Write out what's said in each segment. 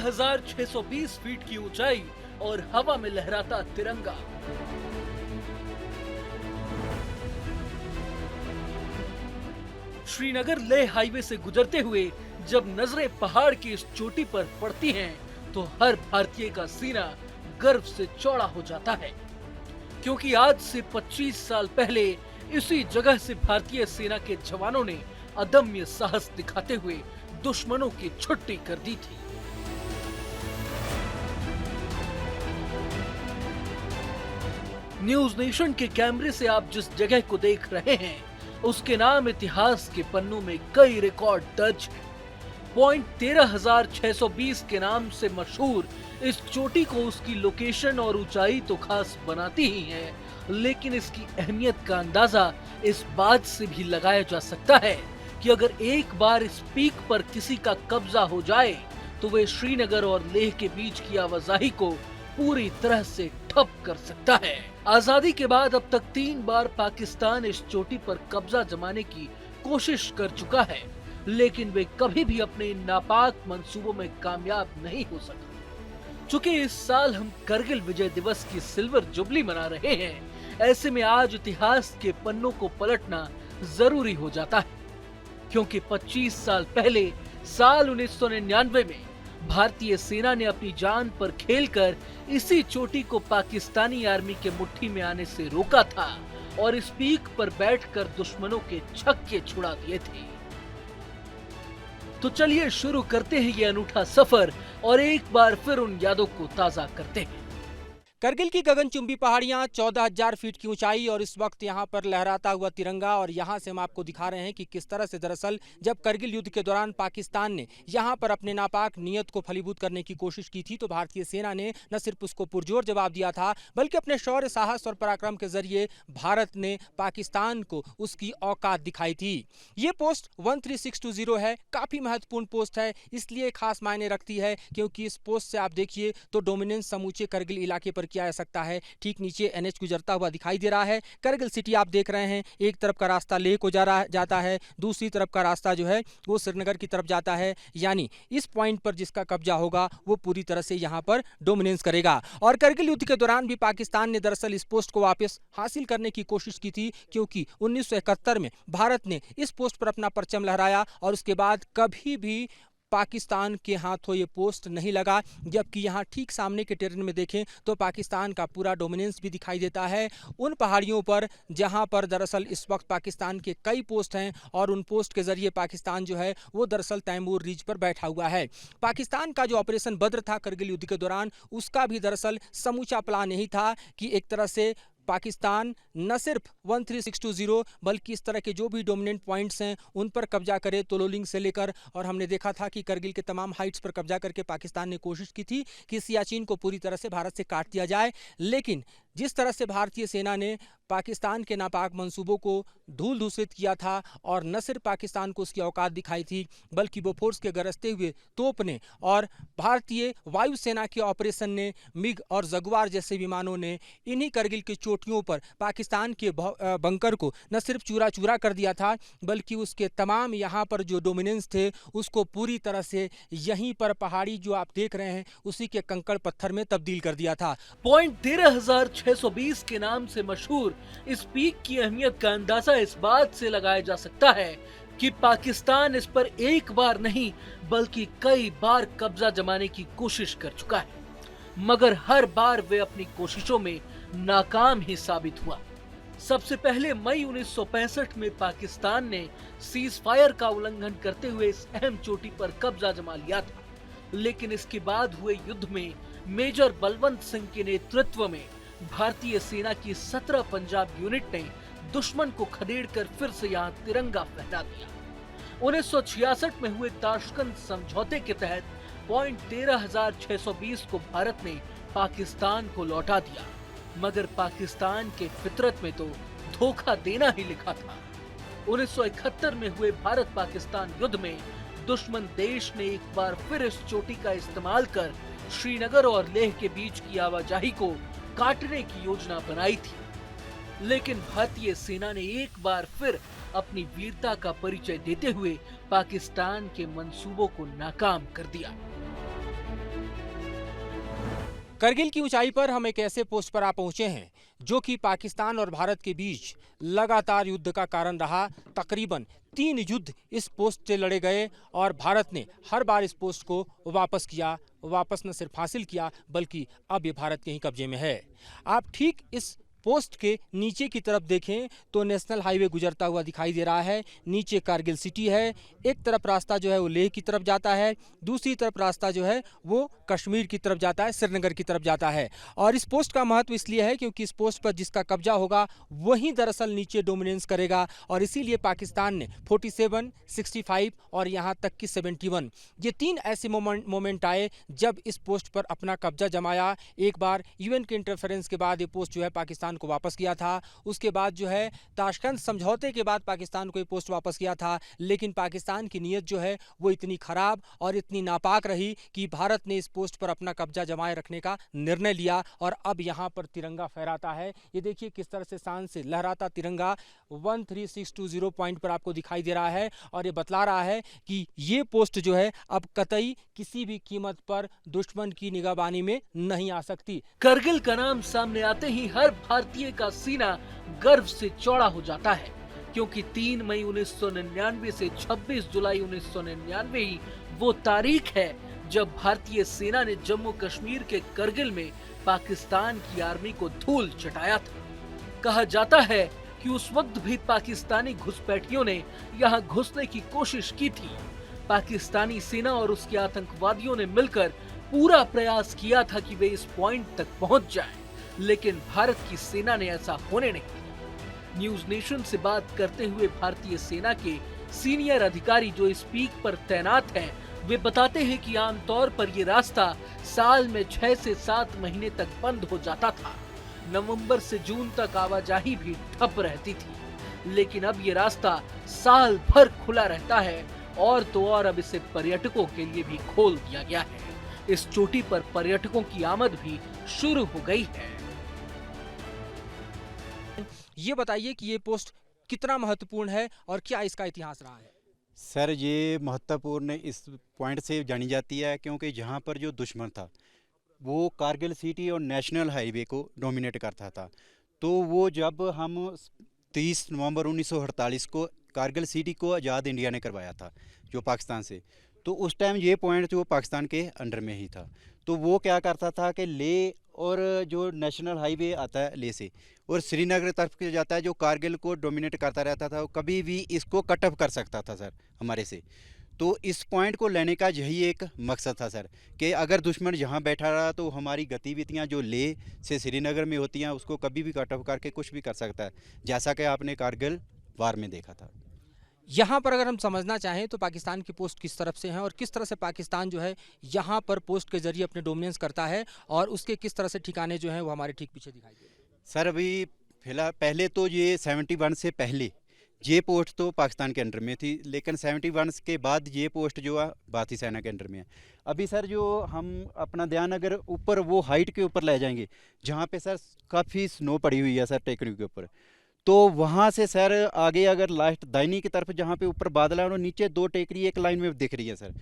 13,620 feet की ऊंचाई और हवा में लहराता तिरंगा। श्रीनगर लेह हाईवे से गुजरते हुए जब नजरें पहाड़ की इस चोटी पर पड़ती हैं, तो हर भारतीय का सीना गर्व से चौड़ा हो जाता है, क्योंकि आज से 25 साल पहले इसी जगह से भारतीय सेना के जवानों ने अदम्य साहस दिखाते हुए दुश्मनों की छुट्टी कर दी थी। न्यूज नेशन के कैमरे से आप जिस जगह को देख रहे हैं, उसके नाम इतिहास के पन्नों में कई रिकॉर्ड दर्ज हैं। पॉइंट 13,620 के नाम से मशहूर इस चोटी को उसकी लोकेशन और ऊंचाई तो खास बनाती ही है, लेकिन इसकी अहमियत का अंदाजा इस बात से भी लगाया जा सकता है कि अगर एक बार इस पीक पर किसी का कब्जा हो जाए, तो वे श्रीनगर और लेह के बीच की आवाजाही को पूरी तरह से ठप कर सकता है। आजादी के बाद अब तक 3 बार पाकिस्तान इस चोटी पर कब्जा जमाने की कोशिश कर चुका है, लेकिन वे कभी भी अपने नापाक मंसूबों में कामयाब नहीं हो सका। चूंकि इस साल हम करगिल विजय दिवस की सिल्वर जुबली मना रहे हैं, ऐसे में आज इतिहास के पन्नों को पलटना जरूरी हो जाता है, क्योंकि 25 साल पहले साल 1999 में भारतीय सेना ने अपनी जान पर खेलकर इसी चोटी को पाकिस्तानी आर्मी के मुट्ठी में आने से रोका था और इस पीक पर बैठकर दुश्मनों के छक्के छुड़ा दिए थे। तो चलिए शुरू करते हैं ये अनूठा सफर और एक बार फिर उन यादों को ताजा करते हैं। करगिल की गगनचुंबी पहाड़ियां 14,000 फीट की ऊंचाई और इस वक्त यहां पर लहराता हुआ तिरंगा। और यहां से हम आपको दिखा रहे हैं कि किस तरह से दरअसल जब करगिल युद्ध के दौरान पाकिस्तान ने यहां पर अपने नापाक नियत को फलीभूत करने की कोशिश की थी, तो भारतीय सेना ने न सिर्फ उसको पुरजोर जवाब दिया था, बल्कि अपने शौर्य, साहस और पराक्रम के जरिए भारत ने पाकिस्तान को उसकी औकात दिखाई थी। ये पोस्ट 13620 है, काफी महत्वपूर्ण पोस्ट है, इसलिए खास मायने रखती है क्योंकि इस पोस्ट से आप देखिए तो डोमिनेंस समूचे करगिल इलाके पर किया जा सकता है। ठीक नीचे एनएच गुजरता हुआ दिखाई दे रहा है। करगिल सिटी आप देख रहे हैं, एक तरफ का रास्ता लेह को जाता है, दूसरी तरफ का रास्ता जो है वो श्रीनगर की तरफ जाता है। यानी इस पॉइंट पर जिसका कब्जा होगा वो पूरी तरह से यहां पर डोमिनेंस करेगा। और करगिल युद्ध के दौरान भी पाकिस्तान ने दरअसल इस पोस्ट को वापस हासिल करने की कोशिश की थी, क्योंकि 1971 में भारत ने इस पोस्ट पर अपना परचम लहराया और उसके बाद कभी भी पाकिस्तान के हाथों ये पोस्ट नहीं लगा। जबकि यहाँ ठीक सामने के टेरेन में देखें तो पाकिस्तान का पूरा डोमिनेंस भी दिखाई देता है उन पहाड़ियों पर जहाँ पर दरअसल इस वक्त पाकिस्तान के कई पोस्ट हैं और उन पोस्ट के जरिए पाकिस्तान जो है वो दरअसल तैमूर रिज पर बैठा हुआ है। पाकिस्तान का जो ऑपरेशन बद्र था करगिल युद्ध के दौरान, उसका भी दरअसल समूचा प्लान यही था कि एक तरह से पाकिस्तान न सिर्फ 13620 बल्कि इस तरह के जो भी डोमिनेंट पॉइंट्स हैं उन पर कब्जा करे, तोलोलिंग से लेकर। और हमने देखा था कि करगिल के तमाम हाइट्स पर कब्जा करके पाकिस्तान ने कोशिश की थी कि सियाचिन को पूरी तरह से भारत से काट दिया जाए। लेकिन जिस तरह से भारतीय सेना ने पाकिस्तान के नापाक मंसूबों को धूल धूसरित किया था और न सिर्फ पाकिस्तान को उसकी औकात दिखाई थी, बल्कि बोफोर्स के गरजते हुए तोप ने और भारतीय वायुसेना के ऑपरेशन ने, मिग और जगुआर जैसे विमानों ने इन्हीं करगिल की चोटियों पर पाकिस्तान के बंकर को न सिर्फ चूरा चूरा कर दिया था, बल्कि उसके तमाम यहाँ पर जो डोमिनेंस थे उसको पूरी तरह से यहीं पर पहाड़ी जो आप देख रहे हैं उसी के कंकड़ पत्थर में तब्दील कर दिया था। पॉइंट 13,620 के नाम से मशहूर इस पीक की अहमियत का अंदाजा इस बात से लगाया जा सकता है कि पाकिस्तान इस पर एक बार नहीं बल्कि कई बार कब्जा जमाने की कोशिश कर चुका है, मगर हर बार वे अपनी कोशिशों में नाकाम ही साबित हुआ। सबसे पहले मई 1965 में पाकिस्तान ने सीज फायर का उल्लंघन करते हुए इस अहम चोटी पर कब्जा जमा लिया था, लेकिन इसके बाद हुए युद्ध में मेजर बलवंत सिंह के नेतृत्व में भारतीय सेना की 17 पंजाब यूनिट ने दुश्मन को खदेड़कर फिर से यहाँ तिरंगा फहरा दिया। 1966 में हुए ताशकंद समझौते के तहत पॉइंट 13,620 को भारत ने पाकिस्तान को लौटा दिया, मगर पाकिस्तान के फितरत में तो धोखा देना ही लिखा था। 1971 में हुए भारत पाकिस्तान युद्ध में दुश्मन देश ने एक बार फिर इस चोटी का इस्तेमाल कर श्रीनगर और लेह के बीच की आवाजाही को काटने की योजना बनाई थी, लेकिन भारतीय सेना ने एक बार फिर अपनी वीरता का परिचय देते हुए पाकिस्तान के मंसूबों को नाकाम कर दिया। करगिल की ऊंचाई पर हम एक ऐसे पोस्ट पर आ पहुंचे हैं जो कि पाकिस्तान और भारत के बीच लगातार युद्ध का कारण रहा। तकरीबन 3 युद्ध इस पोस्ट से लड़े गए और भारत ने हर बार इस पोस्ट को वापस किया। वापस न सिर्फ हासिल किया बल्कि अब ये भारत के ही कब्जे में है। आप ठीक इस पोस्ट के नीचे की तरफ देखें तो नेशनल हाईवे गुजरता हुआ दिखाई दे रहा है। नीचे कारगिल सिटी है। एक तरफ रास्ता जो है वो लेह की तरफ जाता है, दूसरी तरफ रास्ता जो है वो कश्मीर की तरफ जाता है, श्रीनगर की तरफ जाता है। और इस पोस्ट का महत्व इसलिए है क्योंकि इस पोस्ट पर जिसका कब्जा होगा वही दरअसल नीचे डोमिनेंस करेगा। और इसीलिए पाकिस्तान ने 47, 65 और यहाँ तक कि 71 ये 3 ऐसे मोमेंट आए जब इस पोस्ट पर अपना कब्जा जमाया। एक बार यूएन के इंटरफेरेंस के बाद ये पोस्ट जो है पाकिस्तान को वापस किया था। उसके बाद जो है ताशकंद समझौते के बाद पाकिस्तान को ये पोस्ट वापस किया था। लेकिन पाकिस्तान की नीयत जो है वो इतनी खराब और इतनी नापाक रही कि भारत ने इस पोस्ट पर अपना कब्जा जमाए रखने का निर्णय लिया और अब यहाँ पर तिरंगा फहराता है। ये देखिए किस तरह से शान से लहराता तिरंगा 13620 पॉइंट पर आपको दिखाई दे रहा है और ये बतला रहा है कि ये पोस्ट जो है अब कतई किसी भी कीमत पर दुश्मन की निगाहबानी में नहीं आ सकती। करगिल का नाम सामने आते ही हर भारतीय का सीना गर्व से चौड़ा हो जाता है, क्योंकि 3 मई 1999 से 26 जुलाई 1999 ही वो तारीख है जब भारतीय सेना ने जम्मू कश्मीर के करगिल में पाकिस्तान की आर्मी को धूल चटाया था। कहा जाता है कि उस वक्त भी पाकिस्तानी घुसपैठियों ने यहां घुसने की कोशिश की थी। पाकिस्तानी सेना और उसके आतंकवादियों ने मिलकर पूरा प्रयास किया था कि वे इस पॉइंट तक पहुंच जाएं, लेकिन भारत की सेना ने ऐसा होने नहीं दिया। न्यूज नेशन से बात करते हुए भारतीय सेना के सीनियर अधिकारी जो इस पीक पर तैनात हैं, वे बताते हैं कि आमतौर पर ये रास्ता साल में 6 से 7 महीने तक बंद हो जाता था। नवंबर से जून तक आवाजाही भी ठप रहती थी, लेकिन अब ये रास्ता साल भर खुला रहता है और तो और अब इसे पर्यटकों के लिए भी खोल दिया गया है। इस चोटी पर पर्यटकों की आमद भी शुरू हो गई है। ये बताइए कि ये पोस्ट कितना महत्वपूर्ण है और क्या इसका इतिहास रहा है? सर ये महत्वपूर्ण इस पॉइंट से जानी जाती है क्योंकि जहाँ पर जो दुश्मन था वो कारगिल सिटी और नेशनल हाईवे को डोमिनेट करता था। तो वो जब हम 30 नवंबर 1948 को कारगिल सिटी को आज़ाद इंडिया ने करवाया था जो पाकिस्तान से, तो उस टाइम ये पॉइंट जो पाकिस्तान के अंडर में ही था। तो वो क्या करता था कि ले और जो नेशनल हाईवे आता है ले से और श्रीनगर तरफ के जाता है जो कारगिल को डोमिनेट करता रहता था, वो कभी भी इसको कट ऑफ कर सकता था सर हमारे से। तो इस पॉइंट को लेने का यही एक मकसद था सर कि अगर दुश्मन यहाँ बैठा रहा तो हमारी गतिविधियाँ जो ले से श्रीनगर में होती हैं उसको कभी भी कट ऑफ करके कुछ भी कर सकता है, जैसा कि आपने कारगिल वार में देखा था। यहाँ पर अगर हम समझना चाहें तो पाकिस्तान की पोस्ट किस तरफ से हैं और किस तरह से पाकिस्तान जो है यहाँ पर पोस्ट के जरिए अपने डोमिनेंस करता है और उसके किस तरह से ठिकाने जो हैं वो हमारे ठीक पीछे दिखाई दे रहे हैं। सर अभी फिलहाल पहले तो ये 71 से पहले ये पोस्ट तो पाकिस्तान के अंडर में थी, लेकिन 71 के बाद ये पोस्ट जो है भारतीय सेना के अंडर में है। अभी सर जो हम अपना ध्यान अगर ऊपर वो हाइट के ऊपर ले जाएंगे जहाँ पे सर काफ़ी स्नो पड़ी हुई है सर टेकरी के ऊपर, तो वहाँ से सर आगे अगर लास्ट दाहिनी की तरफ जहाँ पे ऊपर बादल है और नीचे 2 टेकरी एक लाइन में दिख रही है सर,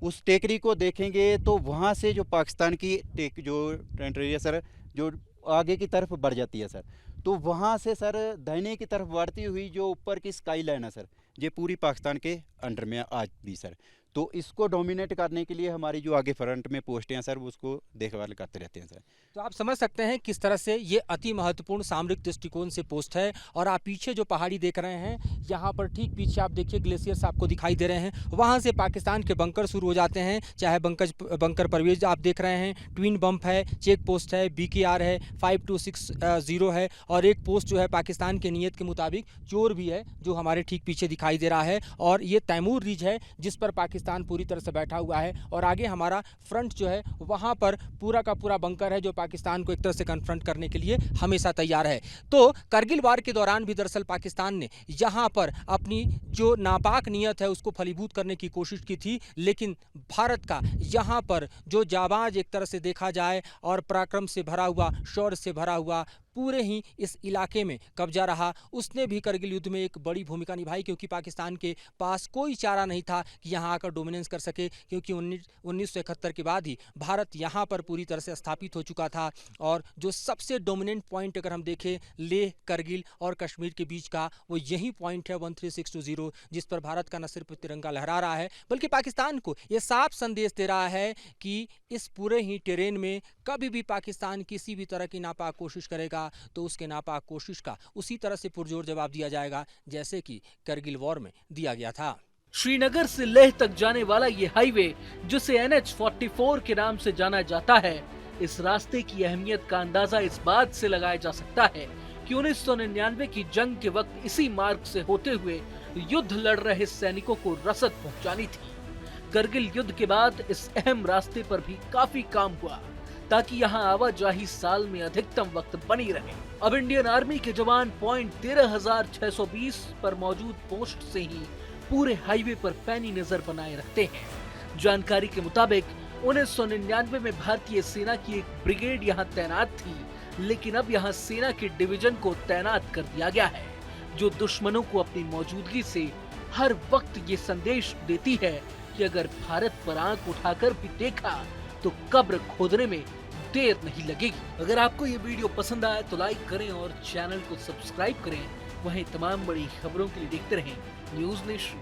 उस टेकरी को देखेंगे तो वहाँ से जो पाकिस्तान की जो टेरिटरी है सर जो आगे की तरफ बढ़ जाती है सर, तो वहाँ से सर दाहिने की तरफ बढ़ती हुई जो ऊपर की स्काई लाइन है सर ये पूरी पाकिस्तान के अंडर में आज भी सर। तो इसको डोमिनेट करने के लिए हमारी जो आगे फ्रंट में पोस्टें हैं सर वो उसको देखभाल करते रहते हैं सर। तो आप समझ सकते हैं किस तरह से ये अति महत्वपूर्ण सामरिक दृष्टिकोण से पोस्ट है। और आप पीछे जो पहाड़ी देख रहे हैं यहाँ पर ठीक पीछे आप देखिए ग्लेशियर्स आपको दिखाई दे रहे हैं, वहाँ से पाकिस्तान के बंकर शुरू हो जाते हैं, चाहे बंकर परवेज आप देख रहे हैं, ट्विन बम्प है, चेक पोस्ट है, BKR है, 5260 है और एक पोस्ट जो है पाकिस्तान के नीयत के मुताबिक चोर भी है जो हमारे ठीक पीछे दिखाई दे रहा है। और ये तैमूर रिज है जिस पर पाकिस्तान पूरी तरह से बैठा हुआ है और आगे हमारा फ्रंट जो है वहां पर पूरा का पूरा बंकर है जो पाकिस्तान को एक तरह से कन्फ्रंट करने के लिए हमेशा तैयार है। तो करगिल वार के दौरान भी दरअसल पाकिस्तान ने यहां पर अपनी जो नापाक नीयत है उसको फलीभूत करने की कोशिश की थी, लेकिन भारत का यहां पर जो जाबाज एक तरह से देखा जाए और पराक्रम से भरा हुआ, शौर्य से भरा हुआ पूरे ही इस इलाके में कब्जा रहा, उसने भी करगिल युद्ध में एक बड़ी भूमिका निभाई, क्योंकि पाकिस्तान के पास कोई चारा नहीं था कि यहाँ आकर डोमिनेंस कर सके, क्योंकि 1971 के बाद ही भारत यहाँ पर पूरी तरह से स्थापित हो चुका था। और जो सबसे डोमिनेंट पॉइंट अगर हम देखें लेह, करगिल और कश्मीर के बीच का, वो यही पॉइंट है 13620, जिस पर भारत का न सिर्फ तिरंगा लहरा रहा है बल्कि पाकिस्तान को ये साफ संदेश दे रहा है कि इस पूरे ही टेरेन में कभी भी पाकिस्तान किसी भी तरह की नापाक कोशिश करेगा तो उसके नापाक कोशिश का उसी तरह से पुरजोर जवाब दिया जाएगा जैसे कि करगिल वॉर में दिया गया था। श्रीनगर से लेह तक जाने वाला ये हाईवे, जिसे NH-44 के नाम से जाना जाता है, इस रास्ते की अहमियत का अंदाजा इस बात से लगाया जा सकता है कि 1999 की जंग के वक्त इसी मार्ग से होते हुए युद्ध लड़ रहे सैनिकों को रसद पहुंचानी थी। करगिल युद्ध के बाद इस अहम रास्ते पर भी काफी काम हुआ ताकि यहाँ आवाजाही साल में अधिकतम वक्त बनी रहे। अब इंडियन आर्मी के जवान पॉइंट 13,620 पर मौजूद पोस्ट से ही पूरे हाईवे पर पैनी नजर बनाए रखते हैं। जानकारी के मुताबिक 1999 में भारतीय सेना की एक ब्रिगेड यहाँ तैनात थी, लेकिन अब यहाँ सेना के डिवीजन को तैनात कर दिया गया है, जो दुश्मनों को अपनी मौजूदगी से हर वक्त ये संदेश देती है कि अगर भारत पर आंख उठाकर भी देखा तो कब्र खोदने में देर नहीं लगेगी। अगर आपको ये वीडियो पसंद आया तो लाइक करें और चैनल को सब्सक्राइब करें। वहीं तमाम बड़ी खबरों के लिए देखते रहें न्यूज़ नेशन।